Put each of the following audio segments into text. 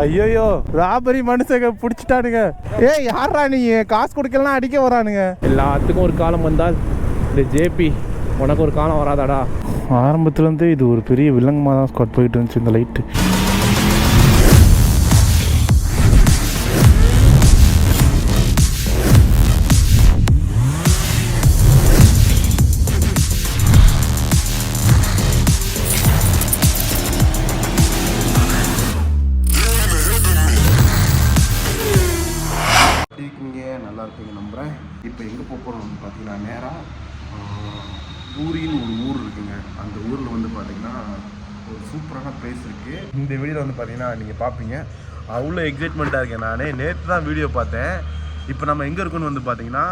ஐயோ ராபரி மனுஷங்க பிடிச்சிட்டானுங்க. ஏய் யாரா நீ? காசு கொடுக்கலாம் அடிக்க வரானுங்க. எல்லாத்துக்கும் ஒரு காலம் வந்தால் இந்த ஜேபி உனக்கு ஒரு காலம் வராதாடா. ஆரம்பத்துலேருந்தே இது ஒரு பெரிய வில்லங்கமாக தான் ஸ்குவாட் போயிட்டு இருந்துச்சு இந்த லைட்டு. நல்லா இருப்பீங்க நம்புகிறேன். இப்போ எங்கே போகிறோம் வந்து பார்த்தீங்கன்னா நேராக பூரின்னு ஒரு ஊர் இருக்குங்க. அந்த ஊரில் வந்து பார்த்தீங்கன்னா ஒரு சூப்பரான பிளேஸ் இருக்குது. இந்த வீடியோவில் வந்து பார்த்தீங்கன்னா நீங்கள் பார்ப்பீங்க. அவ்வளோ எக்ஸைட்மெண்ட்டாக இருக்கேன். நானே நேற்று தான் வீடியோ பார்த்தேன். இப்போ நம்ம எங்கே இருக்கோன்னு வந்து பார்த்தீங்கன்னா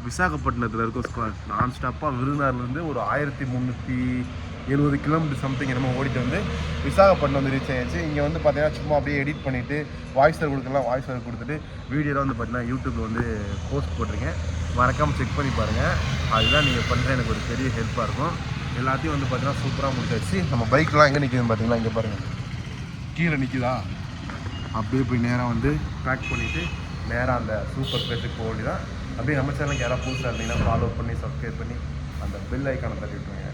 விசாகப்பட்டினத்தில் இருக்கோம் ஸ்குவாட். நான் ஸ்டாப்பாக விருதுநகர்லேருந்து ஒரு 1370 கிலோமீட்டர் சம்திங் என்னமோ ஓடிட்டு வந்து விசாகப்பட்டினம் வந்து ரீச் ஆகிடுச்சு. இங்கே வந்து பார்த்தீங்கன்னா சும்மா அப்படியே எடிட் பண்ணிவிட்டு வாய்ஸ் ஓவர் கொடுக்கலாம். வாய்ஸ் ஓவர் கொடுத்துட்டு வீடியோலாம் வந்து பார்த்தீங்கன்னா யூடியூப்பில் வந்து போஸ்ட் போட்டிருக்கேன். மறக்காமல் செக் பண்ணி பாருங்கள். அதுதான் நீங்கள் பண்ணுற எனக்கு ஒரு பெரிய ஹெல்ப்பாக இருக்கும். எல்லாத்தையும் வந்து பார்த்தீங்கன்னா சூப்பராக முடிச்சாச்சு. நம்ம பைக்லாம் எங்கே நிற்கிதுன்னு பார்த்தீங்கன்னா இங்கே பாருங்கள், கீழே நிற்கிதா. அப்படியே போய் நேராக வந்து பேக் பண்ணிவிட்டு நேராக அந்த சூப்பர் பிளேஸுக்கு போக வேண்டியதான். அப்படியே நம்ம சேனலுக்கு யாராவது புதுசாக இருந்தீங்கன்னா ஃபாலோ பண்ணி சப்ஸ்கிரைப் பண்ணி அந்த பெல் ஐக்கானை தட்டி விட்டுருங்க.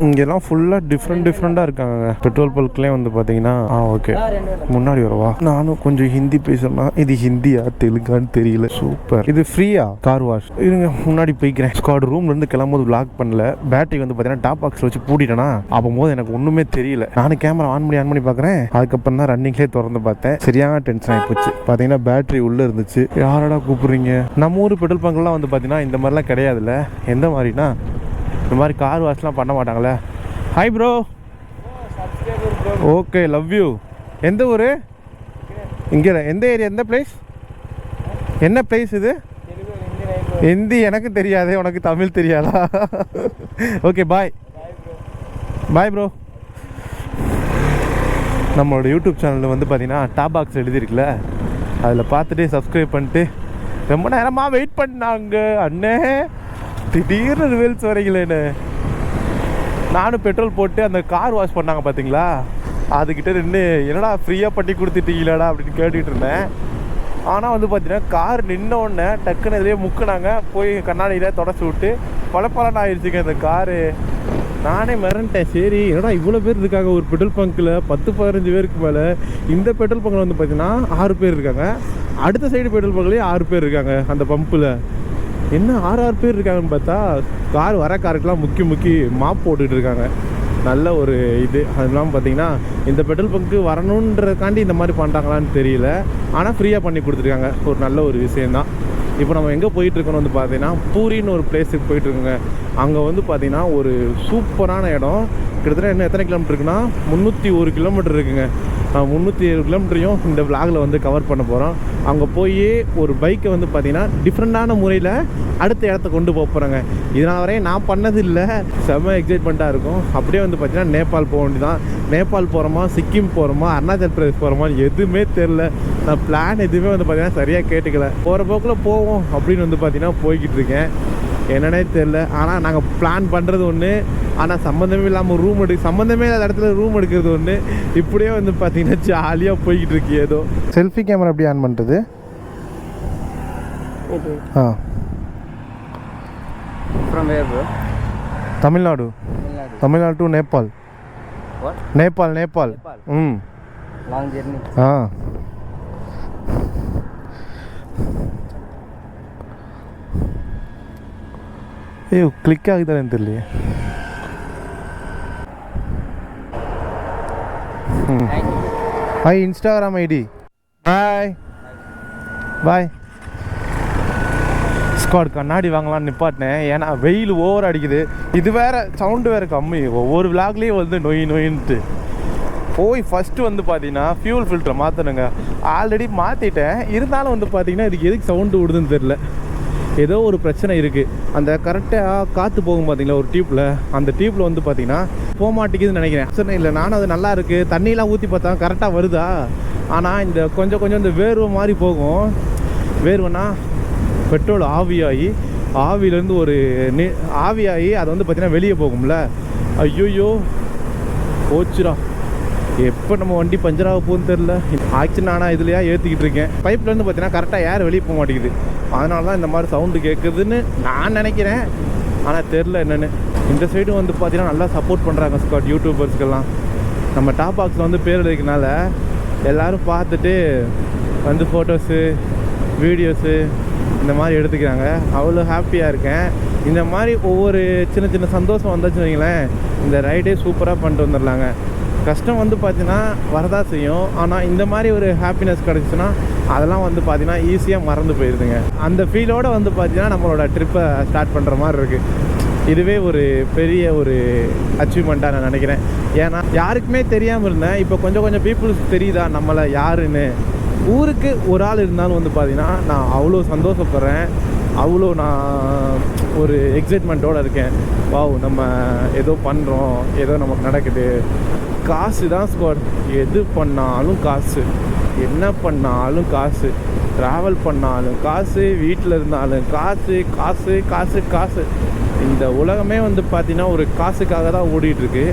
இங்கெல்லாம் ஃபுல்லாக டிஃப்ரெண்ட்டாக இருக்காங்க. பெட்ரோல் பல்க்லேயே வந்து பார்த்தீங்கன்னா ஓகே முன்னாடி வரவா. நானும் கொஞ்சம் ஹிந்தி பேசுறேன்னா இது ஹிந்தியா தெலுங்கான்னு தெரியல. சூப்பர். இது ஃப்ரீயா கார் வாஷ்? இருங்க முன்னாடி போய்க்கிறேன். ஸ்குவாட் ரூம்லேருந்து கிளம்போது விளாக் பண்ணல. பேட்டரி வந்து பார்த்தீங்கன்னா டாப் பாக்ஸில் வச்சு பூட்டிட்டேனா அப்போது எனக்கு ஒன்றுமே தெரியல. நானும் கேமரா ஆன் பண்ணி பார்க்குறேன். அதுக்கப்புறம் தான் ரன்னிங்லேயே திறந்து பார்த்தேன். சரியான டென்ஷன் ஆகி போச்சு. பார்த்தீங்கன்னா பேட்டரி உள்ளே இருந்துச்சு. யாரடா கூப்பிட்றீங்க? நம்ம ஊர் பெட்ரோல் பங்க்லாம் வந்து பார்த்தீங்கன்னா இந்த மாதிரிலாம் கிடையாதுல்ல. எந்த மாதிரினா இந்த மாதிரி கார் வாஷ்லாம் பண்ண மாட்டாங்களே. Hi bro. Okay love you. எந்த ஊர்? இங்கே எந்த ஏரியா? எந்த பிளேஸ்? என்ன பிளேஸ் இது? ஹிந்தி எனக்கு தெரியாது, உனக்கு தமிழ் தெரியாதா? Okay bye. Bye bro. நம்மளோட யூடியூப் சேனலில் வந்து பார்த்தீங்கன்னா டாப் பாக்ஸ் எழுதியிருக்குல்ல, அதில் பார்த்துட்டு சப்ஸ்கிரைப் பண்ணிட்டு ரொம்ப நேரமாக வெயிட் பண்ணாங்க அண்ணே. திடீர்னு ரிவல்ஸ் வரீங்களேன்னு. நானும் பெட்ரோல் போட்டு அந்த கார் வாஷ் பண்ணாங்க பார்த்தீங்களா, அதுக்கிட்ட நின்று என்னடா ஃப்ரீயாக பண்ணி கொடுத்துட்டீங்களாடா அப்படின்னு கேட்டுக்கிட்டு இருந்தேன். ஆனால் வந்து பார்த்தீங்கன்னா கார் நின்னோடனே டக்குன்னு இதிலே முக்குனாங்க. போய் கண்ணாடியில் தொடச்சி விட்டு பலப்பலன்னு ஆயிடுச்சுங்க இந்த காரு. நானே மிரண்டேன். சரி என்னடா இவ்வளோ பேர் இருக்காங்க ஒரு பெட்ரோல் பங்க்கில், 10-15 பேருக்கு மேலே. இந்த பெட்ரோல் பங்கில் வந்து பார்த்தீங்கன்னா 6 பேர் இருக்காங்க. அடுத்த சைடு பெட்ரோல் பங்க்லேயே 6 பேர் இருக்காங்க. அந்த பம்பில் என்ன 6 பேர் இருக்காங்கன்னு பார்த்தா கார் வர காருக்கெலாம் முக்கி மாப் போட்டுக்கிட்டு இருக்காங்க. நல்ல ஒரு இது. அதெல்லாம் பார்த்தீங்கன்னா இந்த பெட்ரோல் பங்க்கு வரணுன்றதுக்காண்டி இந்த மாதிரி பண்ணுறாங்களான்னு தெரியல. ஆனால் ஃப்ரீயாக பண்ணி கொடுத்துருக்காங்க. ஒரு நல்ல ஒரு விஷயந்தான். இப்போ நம்ம எங்கே போயிட்டுருக்கோன்னு வந்து பார்த்தீங்கன்னா பூரின்னு ஒரு பிளேஸுக்கு போயிட்டுருக்கோங்க. அங்கே வந்து பார்த்தீங்கன்னா ஒரு சூப்பரான இடம். கிட்டத்தட்ட இன்னும் எத்தனை கிலோமீட்டர் இருக்குன்னா 301 கிலோமீட்டர் இருக்குங்க. 307 கிலோமீட்டரையும் இந்த விளாகில் வந்து கவர் பண்ண போகிறோம். அங்கே போய் ஒரு பைக்கை வந்து பார்த்திங்கன்னா டிஃப்ரெண்ட்டான முறையில் அடுத்த இடத்த கொண்டு போக போகிறேங்க. இதனால் வரையும் நான் பண்ணது இல்லை. செம்ம எக்ஸைட்மெண்ட்டாக இருக்கும். அப்படியே வந்து பார்த்திங்கன்னா நேபாள் போக வேண்டியதான். நேபாள் போகிறோமா, சிக்கிம் போகிறோமா, அருணாச்சல் பிரதேஷ் போகிறோமான்னு எதுவுமே தெரில. நான் பிளான் எதுவுமே வந்து பார்த்திங்கன்னா சரியாக கேட்டுக்கல. போகிற போக்கில் போவோம் அப்படின்னு வந்து பார்த்திங்கன்னா போய்கிட்டு இருக்கேன். என்னன்னே தெரில. ஆனால் நாங்கள் பிளான் பண்ணுறது ஒன்று, ஆனால் சம்மந்தமே இல்லாமல் சம்மந்தமே இல்லாத இடத்துல ரூம் எடுக்கிறது ஒன்று. இப்படியே வந்து பார்த்தீங்கன்னா ஜாலியாக போய்கிட்டு இருக்கு. ஏதோ செல்ஃபி கேமரா எப்படி ஆன் பண்ணுறது? Tamil Nadu to Nepal. Nepal. Long journey. ஐயோ கிளிக் ஆகுதான்னு தெரியலையே. Hi Instagram ID. Bye. Squad கண்ணாடி வாங்கலான்னு நிப்பாட்டினேன். ஏன்னா வெயில் ஓவர் அடிக்குது. இது வேறு சவுண்டு வேறு கம்மி. ஒவ்வொரு விளாக்லேயும் வந்து நொயின்ட்டு போய் ஃபஸ்ட்டு வந்து பார்த்தீங்கன்னா ஃபியூல் ஃபில்டரை மாற்றணுங்க. ஆல்ரெடி மாற்றிட்டேன். இருந்தாலும் வந்து பார்த்தீங்கன்னா இதுக்கு எதுக்கு சவுண்டு விடுதுன்னு தெரில. ஏதோ ஒரு பிரச்சனை இருக்குது. அந்த கரெக்டாக காற்று போகும் பார்த்தீங்களா ஒரு டியூப்பில், அந்த டியூப்பில் வந்து பார்த்தீங்கன்னா போக மாட்டேங்குதுன்னு நினைக்கிறேன். பிரச்சனை இல்லை. நானும் அது நல்லா இருக்குது. தண்ணியெலாம் ஊற்றி பார்த்தா கரெக்டாக வருதா. ஆனால் இந்த கொஞ்சம் இந்த வேர்வை மாதிரி போகும். வேர்வைனா பெட்ரோல் ஆவியிலேருந்து ஒரு ஆவியாகி அது வந்து பார்த்திங்கன்னா வெளியே போகும்ல. ஐயோயோ போச்சுடா. எப்போ நம்ம வண்டி பஞ்சராக போகுன்னு தெரில. ஆக்சுவலி நானாக இதுலையா ஏற்றிக்கிட்டு இருக்கேன். பைப்லேருந்து பார்த்தீங்கன்னா கரெக்டாக ஏர் வெளியே போக மாட்டேங்குது. அதனால தான் இந்த மாதிரி சவுண்டு கேட்குதுன்னு நான் நினைக்கிறேன். ஆனால் தெரில என்னென்னு. இந்த சைடு வந்து பார்த்தீங்கன்னா நல்லா சப்போர்ட் பண்ணுறாங்க ஸ்காட் யூடியூபர்ஸ்க்கெல்லாம். நம்ம டாப் பாக்ஸில் வந்து பேர் எழுதிக்கனால எல்லோரும் பார்த்துட்டு வந்து ஃபோட்டோஸு வீடியோஸு இந்த மாதிரி எடுத்துக்கிறாங்க. அவ்வளோ ஹாப்பியாக இருக்கேன். இந்த மாதிரி ஒவ்வொரு சின்ன சின்ன சந்தோஷம் வந்தாச்சுன்னு வைங்களேன், இந்த ரைடே சூப்பராக பண்ணிட்டு வந்துடலாங்க. கஷ்டம் வந்து பார்த்தீங்கன்னா வரதான் செய்யும். ஆனால் இந்த மாதிரி ஒரு ஹாப்பினஸ் கிடச்சிச்சின்னா அதெல்லாம் வந்து பார்த்தீங்கன்னா ஈஸியாக மறந்து போயிடுதுங்க. அந்த ஃபீலோடு வந்து பார்த்தீங்கன்னா நம்மளோட ட்ரிப்பை ஸ்டார்ட் பண்ணுற மாதிரி இருக்குது. இதுவே ஒரு பெரிய ஒரு அச்சீவ்மெண்ட்டாக நான் நினைக்கிறேன். ஏன்னா யாருக்குமே தெரியாமல் இருந்தேன். இப்போ கொஞ்சம் கொஞ்சம் பீப்புள்ஸ் தெரியுதா நம்மளை யாருன்னு. ஊருக்கு ஒரு ஆள் இருந்தாலும் வந்து பார்த்தீங்கன்னா நான் அவ்வளோ சந்தோஷப்படுறேன். அவ்வளோ நான் ஒரு எக்ஸைட்மெண்ட்டோடு இருக்கேன். வாவ், நம்ம ஏதோ பண்ணுறோம், ஏதோ நமக்கு நடக்குது. காசு தான் ஸ்குவாட். எது பண்ணாலும் காசு, என்ன பண்ணாலும் காசு, ட்ராவல் பண்ணாலும் காசு, வீட்டில் இருந்தாலும் காசு காசு காசு காசு. இந்த உலகமே வந்து பார்த்திங்கன்னா ஒரு காசுக்காக தான் ஓடிட்டுருக்கு.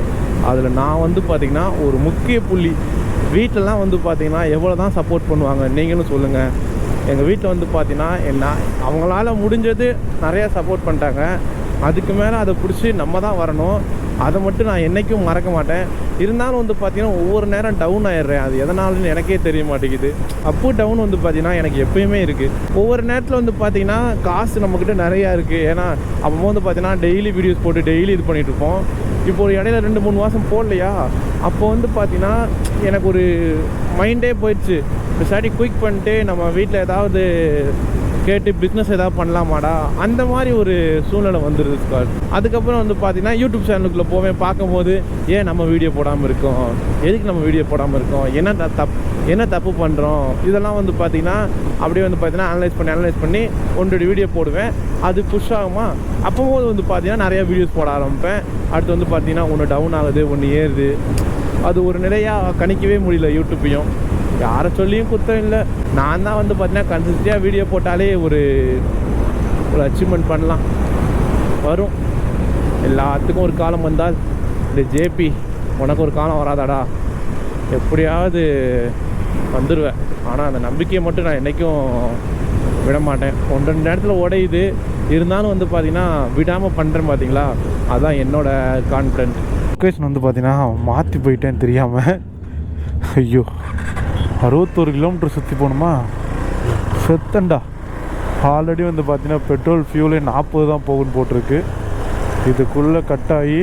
அதில் நான் வந்து பார்த்திங்கன்னா ஒரு முக்கிய புள்ளி. வீட்டிலலாம் வந்து பார்த்திங்கன்னா எவ்வளோ தான் சப்போர்ட் பண்ணுவாங்க நீங்களும் சொல்லுங்கள். எங்கள் வீட்டில் வந்து பார்த்திங்கன்னா என்ன அவங்களால முடிஞ்சது நிறையா சப்போர்ட் பண்ணிட்டாங்க. அதுக்கு மேலே அதை பிடிச்சி நம்ம தான் வரணும். அதை மட்டும் நான் என்றைக்கும் மறக்க மாட்டேன். இருந்தாலும் வந்து பார்த்திங்கன்னா ஒவ்வொரு நேரம் டவுன் ஆகிடுறேன். அது எதனாலன்னு எனக்கே தெரிய மாட்டேங்குது. அப்பு டவுன் வந்து பார்த்திங்கன்னா எனக்கு எப்போயுமே இருக்குது. ஒவ்வொரு நேரத்தில் வந்து பார்த்திங்கன்னா காசு நம்மக்கிட்ட நிறையா இருக்குது. ஏன்னா அப்போ வந்து பார்த்திங்கன்னா டெய்லி வீடியோஸ் போட்டு டெய்லி இது பண்ணிகிட்ருப்போம். இப்போ ஒரு இடையில 2-3 மாதம் போடலையா, அப்போ வந்து பார்த்திங்கன்னா எனக்கு ஒரு மைண்டே போயிடுச்சு. சாட்டி குயிக் பண்ணிட்டு நம்ம வீட்டில் ஏதாவது கேட்டு பிஸ்னஸ் ஏதாவது பண்ணலாமாடா, அந்த மாதிரி ஒரு சூழ்நிலை வந்துடுது ஸ்காட். அதுக்கப்புறம் வந்து பார்த்திங்கன்னா யூடியூப் சேனலுக்குள்ளே போவேன். பார்க்கும்போது ஏன் நம்ம வீடியோ போடாமல் இருக்கோம், எதுக்கு நம்ம வீடியோ போடாமல் இருக்கோம், என்ன தப்பு பண்ணுறோம், இதெல்லாம் வந்து பார்த்திங்கன்னா அப்படியே வந்து பார்த்திங்கன்னா அனலைஸ் பண்ணி 1-2 வீடியோ போடுவேன். அது புஷ் ஆகுமா, அப்போது வந்து பார்த்திங்கன்னா நிறையா வீடியோஸ் போட ஆரம்பிப்பேன். அடுத்து வந்து பார்த்திங்கன்னா ஒன்று டவுன் ஆகுது, ஒன்று ஏறுது. அது ஒரு நிலையாக கணிக்கவே முடியல யூடியூப்பையும். யாரை சொல்லியும் குத்தம் இல்லை. நான் தான் வந்து பார்த்தீங்கன்னா கன்சிஸ்டன்ட்டாக வீடியோ போட்டாலே ஒரு அச்சீவ்மெண்ட் பண்ணலாம். வரும், எல்லாத்துக்கும் ஒரு காலம் வந்தால். இந்த ஜேபி உனக்கு ஒரு காலம் வராதாடா, எப்படியாவது வந்துடுவேன். ஆனால் அந்த நம்பிக்கையை மட்டும் நான் என்றைக்கும் விட மாட்டேன். 1-2 நேரத்தில் உடையுது, இருந்தாலும் வந்து பார்த்திங்கன்னா விடாமல் பண்ணுறேன். பார்த்தீங்களா, அதுதான் என்னோடய கான்ஃபிடென்ட். லொக்கேஷன் வந்து பார்த்திங்கன்னா மாற்றி போயிட்டேன்னு தெரியாமல். ஐயோ, 61 கிலோமீட்டர் சுற்றி போகணுமா, செத்தண்டா. ஆல்ரெடி வந்து பார்த்தீங்கன்னா பெட்ரோல் ஃபியூலே 40 தான் போகுன்னு போட்டிருக்கு. இதுக்குள்ளே கட்டாகி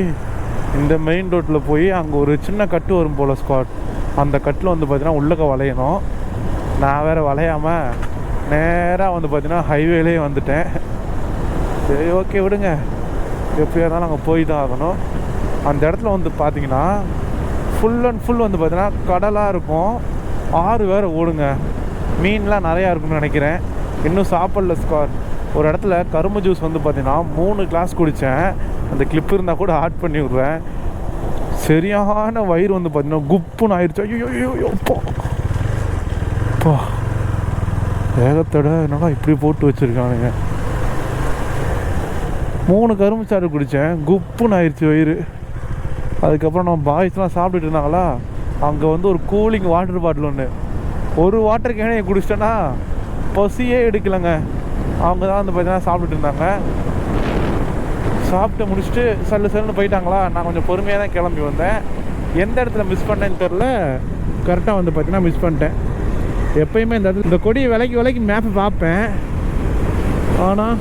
இந்த மெயின் ரோட்டில் போய் அங்கே ஒரு சின்ன கட்டு வரும் போல் ஸ்குவாட். அந்த கட்டில் வந்து பார்த்தீங்கன்னா உள்ளக்க வளையணும். நான் வேறு வளையாமல் நேராக வந்து பார்த்தீங்கன்னா ஹைவேலேயே வந்துட்டேன். சரி, ஓகே விடுங்க, எப்படியா இருந்தாலும் அங்கே போய் தான் ஆகணும். அந்த இடத்துல வந்து பார்த்திங்கன்னா ஃபுல் அண்ட் ஃபுல் வந்து பார்த்தீங்கன்னா கடலாக இருக்கும். ஆறு வேறு ஓடுங்க. மீன்லாம் நிறையா இருக்குன்னு நினைக்கிறேன். இன்னும் சாப்பிடல ஸ்கார். ஒரு இடத்துல கரும்பு ஜூஸ் வந்து பார்த்தீங்கன்னா 3 கிளாஸ் குடித்தேன். அந்த கிளிப் இருந்தால் கூட ஆட் பண்ணி விட்றேன். சரியான வயிறு வந்து பார்த்தீங்கன்னா குப்புன்னு ஆயிடுச்சு. ஐயோப்பா, வேகத்தோட என்னடா இப்படி போட்டு வச்சுருக்கானுங்க. 3 கரும்பு சாறு குடித்தேன், குப்புன்னு ஆயிடுச்சு வயிறு. அதுக்கப்புறம் நம்ம பாய்ஸ்லாம் சாப்பிட்டுட்டு இருந்தாங்களா, அங்கே வந்து ஒரு கூலிங் வாட்டர் பாட்டில் ஒன்று, ஒரு வாட்டர் கேனே குடிச்சிட்டேன்னா பசியே எடுக்கலைங்க. அவங்க தான் வந்து பார்த்தீங்கன்னா சாப்பிட்டுட்டு இருந்தாங்க. சாப்பிட்டு முடிச்சுட்டு சல்லுன்னு போயிட்டாங்களா. நான் கொஞ்சம் பொறுமையாக தான் கிளம்பி வந்தேன். எந்த இடத்துல மிஸ் பண்ணேன்னு தெரில, கரெக்டாக வந்து பார்த்தீங்கன்னா மிஸ் பண்ணிட்டேன். எப்போயுமே இந்த கொடியை விலைக்கு மேப்பை பார்ப்பேன். ஆனால்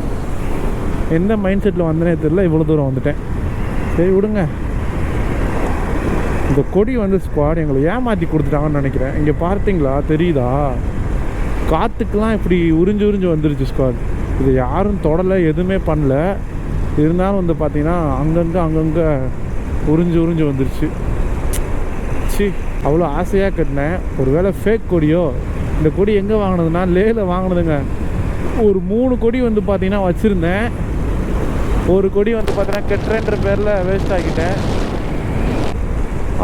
எந்த மைண்ட் செட்டில் வந்தேனே தெரில, இவ்வளோ தூரம் வந்துட்டேன். சரி விடுங்க. இந்த கொடி வந்து ஸ்குவாட் எங்களை ஏமாற்றி கொடுத்துட்டாங்கன்னு நினைக்கிறேன். இங்கே பார்த்தீங்களா, தெரியுதா, காற்றுக்கெலாம் இப்படி உறிஞ்சு வந்துருச்சு ஸ்குவாட். இது யாரும் தொடலை, எதுவுமே பண்ணல. இருந்தாலும் வந்து பார்த்திங்கன்னா அங்கங்கே உறிஞ்சு வந்துருச்சு. சி, அவ்வளோ ஆசையாக கட்டினேன். ஒரு வேளை ஃபேக் கொடியோ. இந்த கொடி எங்கே வாங்கினதுன்னா லேயில் வாங்கினதுங்க. ஒரு 3 கொடி வந்து பார்த்திங்கன்னா வச்சுருந்தேன். ஒரு கொடி வந்து பார்த்திங்கன்னா கெட்டுறேன்ற பேரில் வேஸ்ட் ஆகிட்டேன்.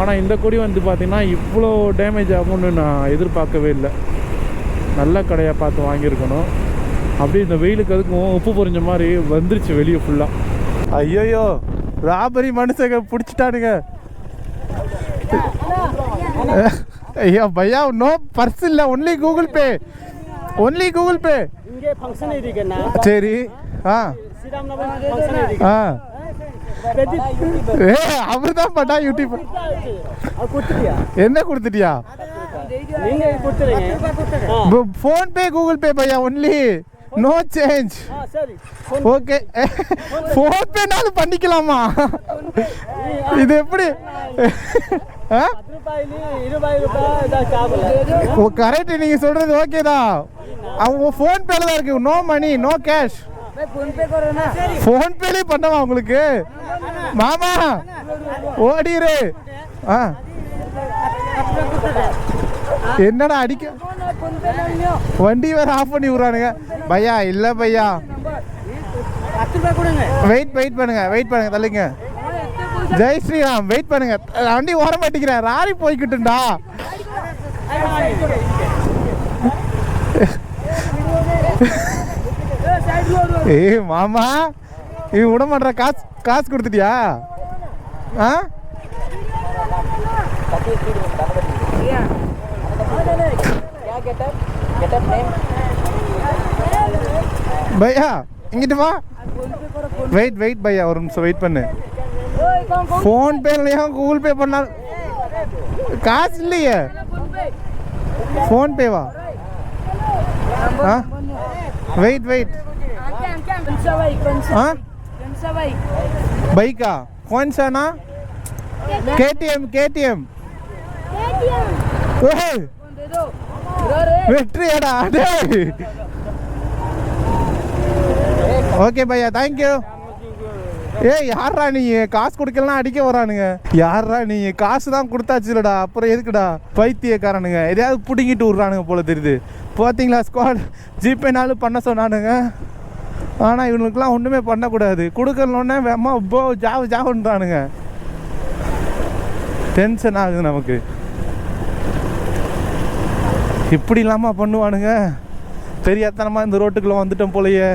ஆனால் இந்த கொடி வந்து பார்த்திங்கன்னா இவ்வளோ டேமேஜ் ஆகும்னு நான் எதிர்பார்க்கவே இல்லை. நல்ல கடையாக பார்த்து வாங்கியிருக்கணும். அப்படியே இந்த வெயிலுக்கு அதுக்கும் உப்பு பொறிஞ்ச மாதிரி வந்துருச்சு வெளியே ஃபுல்லாக. ஐயோயோ, ராபரி மனுஷங்க பிடிச்சிட்டானுங்க. ஐயா பையா நோ பர்ஸ் இல்லை, only Google Pay, only Google Pay. இங்கே ஃபங்க்ஷன் இருக்குண்ணா. சரி. ஆ ஃபங்க்ஷன் இருக்கு. ஆ அவர் தான் பட்டா யூடியூப். அது கொடுத்துட்டியா? என்ன கொடுத்துட்டியா? நீங்க கொடுத்துறீங்க. ஃபோன் பே கூகுள் பே பையா, ஒன்லி நோ சேஞ்ச். சரி ஓகே. ஃபோன் பேனாலும் பண்ணிக்கலாமா? இது எப்படி? கரெக்ட், நீங்க சொல்றது ஓகே தான். அவங்க ஃபோன் பேல தான் இருக்கு, நோ மணி நோ கேஷ். ஃபோன் பேலே பண்ணவா உங்களுக்கு? மாமா ஓடிரு. ஆ என்னடா அடிக்க, வண்டி வேற ஆஃப் பண்ணி விடுறானுங்க. பையா இல்ல பையா, வெயிட் பண்ணுங்க தள்ளுங்க. ஜெய் ஸ்ரீராம், வெயிட் பண்ணுங்க, வண்டி ஓர மாட்டேங்கிறேன், ராரி போய்கிட்டுண்டா. ஏய் மாமா, இவன் விட மாட்டா. காசு கொடுத்துட்டியா? ஆ பையா இங்கிட்டு வா. வெயிட் பையா, ஒரு நிமிஷம் வெயிட் பண்ணு. ஃபோன் பேலையா கூகுள் பே பண்ணா காசு இல்லையே. ஃபோன் பேவா? ஆ வெயிட். ஆ பைக்கா? கோன்சானா? கேடிஎம். வெற்றியாடா. ஓகே பையா, தேங்க்யூ. ஏய் யாரா நீ, காசு கொடுக்கலாம் அடிக்க வரானுங்க. யாரா நீ, காசு தான் கொடுத்தாச்சுலடா, அப்புறம் எதுக்குடா பைத்தியக்காரனுங்க? எதையாவது பிடிங்கிட்டு விட்றானுங்க போல தெரியுது. பார்த்தீங்களா, ஸ்குவாட் ஜிபேனாலும் பண்ண சொன்னானுங்க. ஆனால் இவனுக்குலாம் ஒன்றுமே பண்ணக்கூடாது. கொடுக்கலன்னொன்னே அம்மா போ ஜாவுன்றானுங்க. டென்ஷன் ஆகுது நமக்கு. இப்படி இல்லாமல் பண்ணுவானுங்க. தெரியாதனமாக இந்த ரோட்டுக்குள்ளே வந்துட்டோம் போலையே.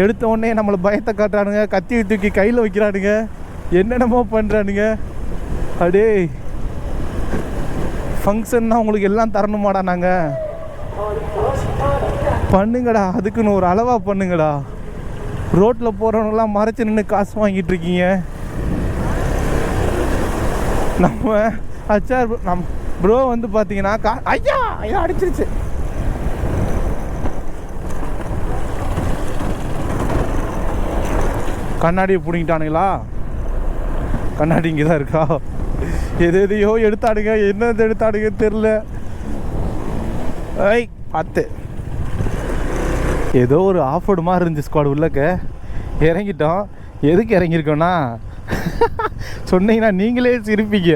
எடுத்த உடனே நம்மளை பயத்தை காட்டுறானுங்க, கத்தி தூக்கி கையில் வைக்கிறானுங்க, என்னென்னமோ பண்ணுறானுங்க. அடே ஃபங்க்ஷன்னா உங்களுக்கு எல்லாம் தரணுமாடா? நாங்கள் பண்ணுங்கடா, அதுக்குன்னு ஒரு அளவாக பண்ணுங்கடா. ரோட்டில் போகிறவங்களாம் மறைச்சி நின்று காசு வாங்கிட்டு இருக்கீங்க. நம்ம ப்ரோ வந்து பார்த்தீங்கன்னா ஐயா அடிச்சிருச்சு. கண்ணாடியை பிடிங்கிட்டானுங்களா? கண்ணாடி இங்கே தான் இருக்கா? எதையோ எடுத்தாடுங்க, என்னது எடுத்தாடுங்க தெரில. ஐய் பார்த்து, ஏதோ ஒரு ஆஃபோர்டு மாதிரி இருந்துச்சு ஸ்குவாட். உள்ளக்க இறங்கிட்டோம். எதுக்கு இறங்கியிருக்கோன்னா சொன்னீங்கன்னா நீங்களே சிரிப்பீங்க.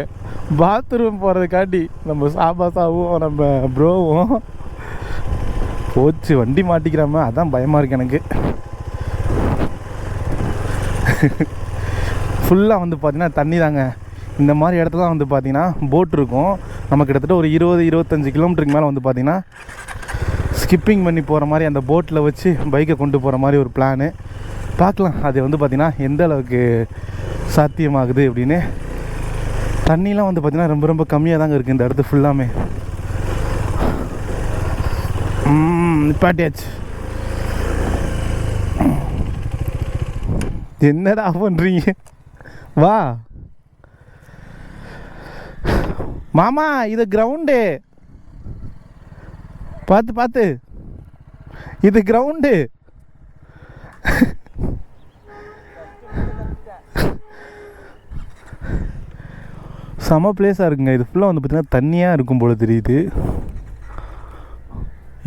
பாத்ரூம் போகிறதுக்காண்டி நம்ம சாபாசாவும் நம்ம ப்ரோவும் போச்சு. வண்டி மாட்டிக்கிறாம, அதான் பயமாக இருக்கு எனக்கு. ஃபுல்லாக வந்து பார்த்திங்கன்னா தண்ணி தாங்க. இந்த மாதிரி இடத்துல வந்து பார்த்திங்கன்னா போட் இருக்கும். நம்ம கிட்டத்தட்ட ஒரு 20-25 கிலோமீட்டருக்கு மேலே வந்து பார்த்திங்கன்னா ஸ்கிப்பிங் பண்ணி போகிற மாதிரி அந்த போட்டில் வச்சு பைக்கை கொண்டு போகிற மாதிரி ஒரு பிளானு. பார்க்கலாம் அது வந்து பார்த்திங்கன்னா எந்த அளவுக்கு சாத்தியமாகுது அப்படின்னு. தண்ணிலாம் வந்து பார்த்திங்கன்னா ரொம்ப ரொம்ப கம்மியாக தாங்க இருக்குது இந்த இடத்து ஃபுல்லாமே. நிப்பாட்டியாச்சு. என்னடா பண்ணுறீங்க? வா மாமா, இது கிரவுண்டு. பார்த்து இது கிரவுண்டு. செம பிளேஸாக இருக்குங்க. இது ஃபுல்லாக வந்து பார்த்திங்கன்னா தண்ணியாக இருக்கும் போல தெரியுது.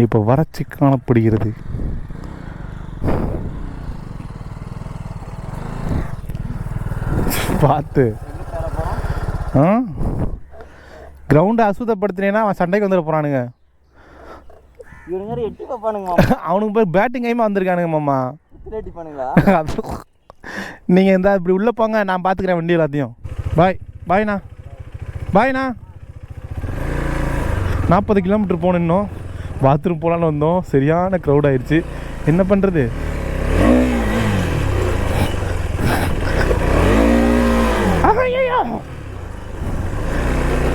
இப்போ வறட்சி காணப்படுகிறது. பார்த்து கிரவுண்டை அசுத்தப்படுத்தினேன்னா அவன் சண்டைக்கு வந்துட போகிறானுங்க. அவனுக்கு போய் பேட்டிங் கைமாக வந்திருக்கானுங்க மாமா. நீங்கள் இந்த இப்படி உள்ளே போங்க, நான் பார்த்துக்கிறேன் வண்டி எல்லாத்தையும். பாய்ண்ணா 40 கிலோமீட்டர் போகணும். இன்னும் பாத்ரூம் போகலான்னு வந்தோம். சரியான க்ரௌட் ஆயிடுச்சு. என்ன பண்ணுறது?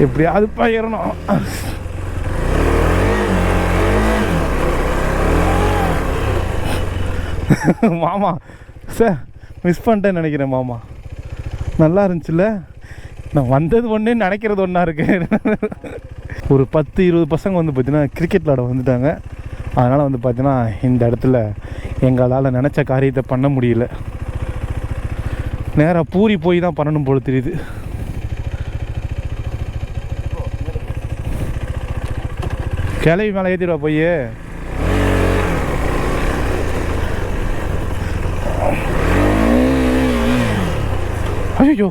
எப்படியாவது பயிரணும். மாமா சார் மிஸ் பண்ணிட்டேன்னு நினைக்கிறேன் மாமா. நல்லா இருந்துச்சுல்ல? நான் வந்தது ஒன்று நினைக்கிறது ஒன்றா இருக்கு. ஒரு 10-20 பசங்க வந்து பார்த்தீங்கன்னா கிரிக்கெட் விளாட வந்துட்டாங்க. அதனால் வந்து பார்த்தீங்கன்னா இந்த இடத்துல எங்களால் நினச்ச காரியத்தை பண்ண முடியல. நேராக பூரி போய் தான் பண்ணணும் போல தெரியுது. கிளவி மேலே ஏற்றிடுவா போய். ஐயோ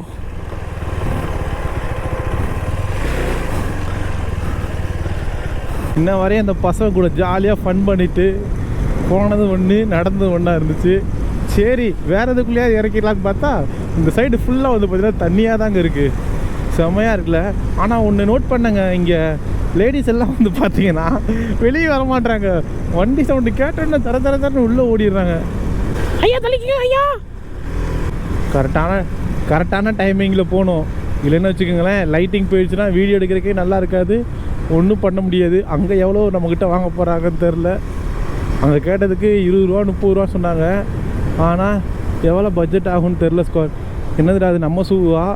இன்ன வரையும் அந்த பசங்க கூட ஜாலியாக ஃபன் பண்ணிவிட்டு போனது ஒன்று நடந்தது ஒன்றா இருந்துச்சு. சரி வேறு எதுக்குள்ளேயாவது இறக்கிடலான்னு பார்த்தா இந்த சைடு ஃபுல்லாக வந்து பார்த்திங்கன்னா தண்ணியாக தாங்க இருக்குது. செம்மையாக இருக்குல்ல. ஆனால் ஒன்று நோட் பண்ணங்க, இங்கே லேடிஸ் எல்லாம் வந்து பார்த்தீங்கன்னா வெளியே வர மாட்டாங்க. வண்டி சவுண்டு கேட்டோன்னா தர தரன்னு உள்ளே ஓடிடுறாங்க. ஐயா தள்ளிக்கோ ஐயா. கரெக்டான டைமிங்கில் போகணும். இல்லைன்னு வச்சுக்கோங்களேன், லைட்டிங் போயிடுச்சுன்னா வீடியோ எடுக்கிறதுக்கே நல்லா இருக்காது, ஒன்றும் பண்ண முடியாது. அங்கே எவ்வளோ நம்மக்கிட்ட வாங்க போகிறாங்கன்னு தெரில. அங்கே கேட்டதுக்கு 20 ரூபா 30 ரூபா சொன்னாங்க. ஆனால் எவ்வளோ பட்ஜெட் ஆகும்னு தெரில ஸ்கொயர். என்னதுடா அது நம்ம ஷூவா?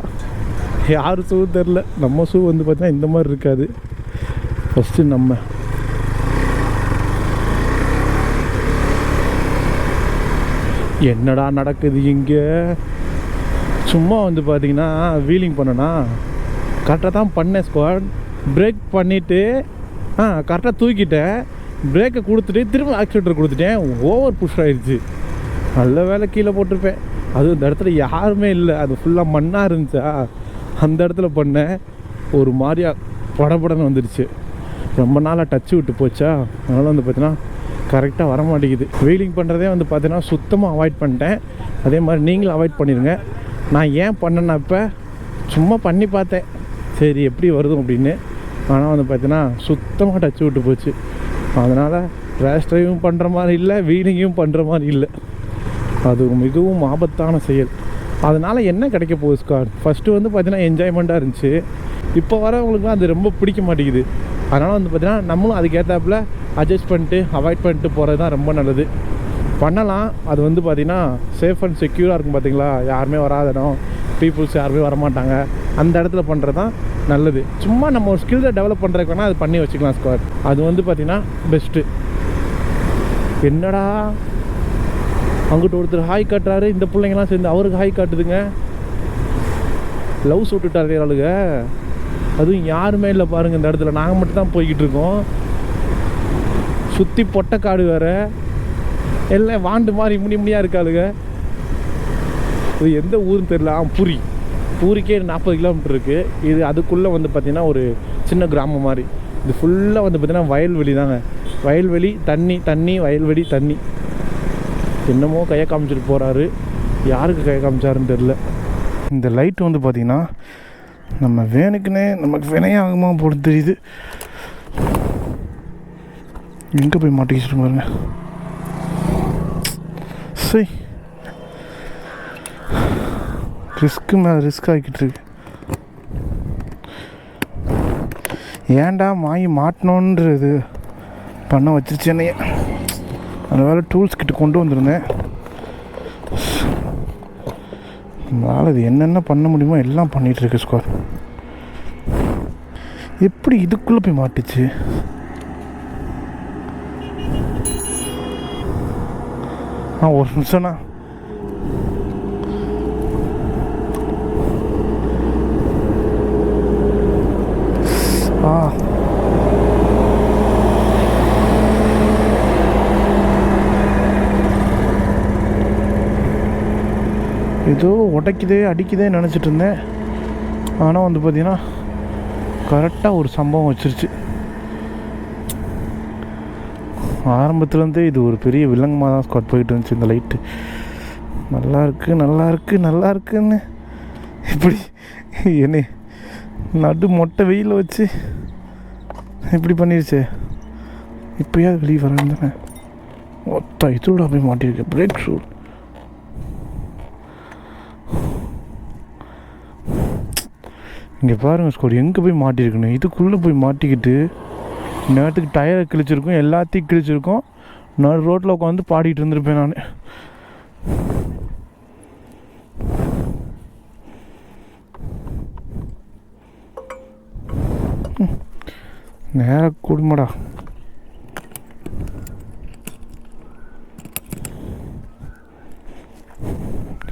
யார் ஷூ தெரில. நம்ம ஷூ வந்து பார்த்தீங்கன்னா இந்த மாதிரி இருக்காது. ஃபஸ்ட்டு நம்ம என்னடா நடக்குது இங்கே? சும்மா வந்து பார்த்தீங்கன்னா வீலிங் பண்ணனா கரெக்டாக தான் பண்ணேன் ஸ்குவாட். பிரேக் பண்ணிவிட்டு கரெக்டாக தூக்கிட்டேன். பிரேக்கை கொடுத்துட்டு திரும்ப ஆக்சிலேட்டர் கொடுத்துட்டேன். ஓவர் புஷ் ஆகிடுச்சு. நல்ல வேலை கீழே போட்டிருப்பேன். அதுவும் இந்த இடத்துல யாருமே இல்லை, அது ஃபுல்லாக மண்ணாக இருந்துச்சா. அந்த இடத்துல பண்ணேன். ஒரு மாதிரியா படபடன்னு வந்துடுச்சு. ரொம்ப நாளாக டச்சு விட்டு போச்சா, அதனால் வந்து பார்த்தீங்கன்னா கரெக்டாக வர மாட்டேங்குது. வீலிங் பண்ணுறதே வந்து பார்த்தீங்கன்னா சுத்தமாக அவாய்ட் பண்ணிட்டேன். அதே மாதிரி நீங்களும் அவாய்ட் பண்ணிடுங்க. நான் ஏன் பண்ணேன்னா இப்போ சும்மா பண்ணி பார்த்தேன், சரி எப்படி வருது அப்படின்னு. ஆனால் வந்து பார்த்தீங்கன்னா சுத்தமாக டச்சு விட்டு போச்சு. அதனால் ரேஷ் ட்ரைவும் பண்ணுற மாதிரி இல்லை, வீலிங்கும் பண்ணுற மாதிரி இல்லை. அது மிகவும் ஆபத்தான செயல். அதனால் என்ன கிடைக்க போகுது ஸ்கார்? ஃபஸ்ட்டு வந்து பார்த்தீங்கன்னா என்ஜாய்மெண்ட்டாக இருந்துச்சு. இப்போ வரவங்களுக்குலாம் அது ரொம்ப பிடிக்க மாட்டேங்குது. அதனால் வந்து பார்த்தீங்கன்னா நம்மளும் அதுக்கேற்றாப்புல அட்ஜஸ்ட் பண்ணிட்டு அவாய்ட் பண்ணிட்டு போகிறது தான் ரொம்ப நல்லது. பண்ணலாம். அது வந்து பார்த்திங்கன்னா சேஃப் அண்ட் செக்யூராக இருக்கும். பார்த்திங்களா, யாருமே வராத இடம், பீப்புள்ஸ் யாருமே வரமாட்டாங்க, அந்த இடத்துல பண்ணுறது தான் நல்லது. சும்மா நம்ம ஒரு ஸ்கில்ஸை டெவலப் பண்ணுறதுக்கு வேணால் அது பண்ணி வச்சுக்கலாம் ஸ்குவாட். அது வந்து பார்த்திங்கன்னா பெஸ்ட்டு. என்னடா அங்கிட்ட ஒருத்தர் ஹாய் காட்டுறாரு, இந்த பிள்ளைங்கலாம் சேர்ந்து அவருக்கு ஹாய் காட்டுதுங்க. லவ் சுட்டுட்டாரு ஆளுங்க. அதுவும் யாருமே இல்லை பாருங்கள் இந்த இடத்துல. நாங்கள் மட்டும் தான் போய்கிட்டு இருக்கோம். சுற்றி பொட்டைக்காடு வேறு, எல்லாம் வாண்டு மாதிரி முடியாக இருக்காளுங்க. இது எந்த ஊருன்னு தெரியல. பூரிக்கே 40 கிலோமீட்டர் இருக்குது. இது அதுக்குள்ளே வந்து பார்த்திங்கன்னா ஒரு சின்ன கிராமம் மாதிரி. இது ஃபுல்லாக வந்து பார்த்திங்கன்னா வயல்வெளி தாங்க. வயல்வெளி, தண்ணி, வயல்வெளி, தண்ணி. என்னமோ கையை காமிச்சிட்டு போகிறாரு. யாருக்கு கையை காமிச்சாருன்னு தெரில. இந்த லைட்டு வந்து பார்த்திங்கன்னா நம்ம வேணுக்குன்னே நமக்கு வினையாகுமா போட தெரியுது. எங்கே போய் மாட்டிக்கிட்டு பாருங்க. சரி, ரிஸ்க்கு மேலே ரிஸ்க் ஆகிக்கிட்டு இருக்கு. ஏன்டா வாங்கி மாட்டணுன்றது பண்ண வச்சிருச்சு என்னைய. அந்த வேலை டூல்ஸ் கிட்ட கொண்டு வந்திருந்தேன். அதனால் இது என்னென்ன பண்ண முடியுமோ எல்லாம் பண்ணிகிட்ருக்கு ஸ்கோர். எப்படி இதுக்குள்ளே போய் மாட்டுச்சு? ஒரு நிமிஷம்ண்ணா. ஏதோ உடைக்குதே அடிக்குதே நினச்சிட்டு இருந்தேன். ஆனால் வந்து பார்த்திங்கன்னா கரெக்டாக ஒரு சம்பவம் வச்சிருச்சு. ஆரம்பத்துலேருந்தே இது ஒரு பெரிய வில்லங்கமாக தான் ஸ்குவாட் போயிட்டு இருந்துச்சு. இந்த லைட்டு நல்லா இருக்குன்னு இப்படி என்ன நடு மொட்டை வெயிலில் வச்சு இப்படி பண்ணிருச்சு. இப்போயாவது வெளியே வரேன்னு தானே மொத்தம் இதோட போய் மாட்டிருக்கேன். பிரேக் ஷூ இங்கே பாருங்கள் ஸ்கோர் எங்கே போய் மாட்டியிருக்குன்னு. இதுக்குள்ளே போய் மாட்டிக்கிட்டு நேரத்துக்கு டயரை கிழிச்சிருக்கோம், எல்லாத்தையும் கிழிச்சிருக்கோம். நான் ரோட்டில் உட்காந்து பாடிட்டு இருந்திருப்பேன் நான். நேராக குடும்படா.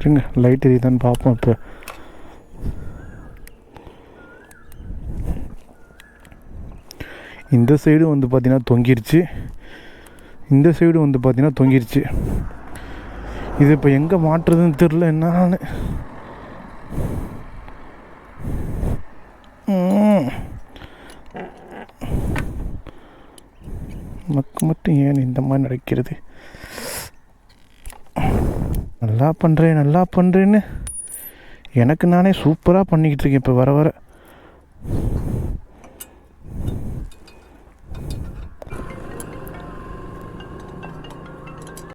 இருங்க லைட் எரியுதான்னு பார்ப்போம். இப்போ இந்த சைடு வந்து பார்த்தீங்கன்னா தொங்கிருச்சு, இந்த சைடு வந்து பார்த்தீங்கன்னா தொங்கிருச்சு. இது இப்போ எங்கே மாட்டுறதுன்னு தெரில என்னான்னு. நமக்கு மட்டும் ஏன் இந்த மாதிரி நடக்கிறது? நல்லா பண்ணுறேன்னு எனக்கு நானே சூப்பராக பண்ணிக்கிட்டு இருக்கேன் இப்போ வர வர.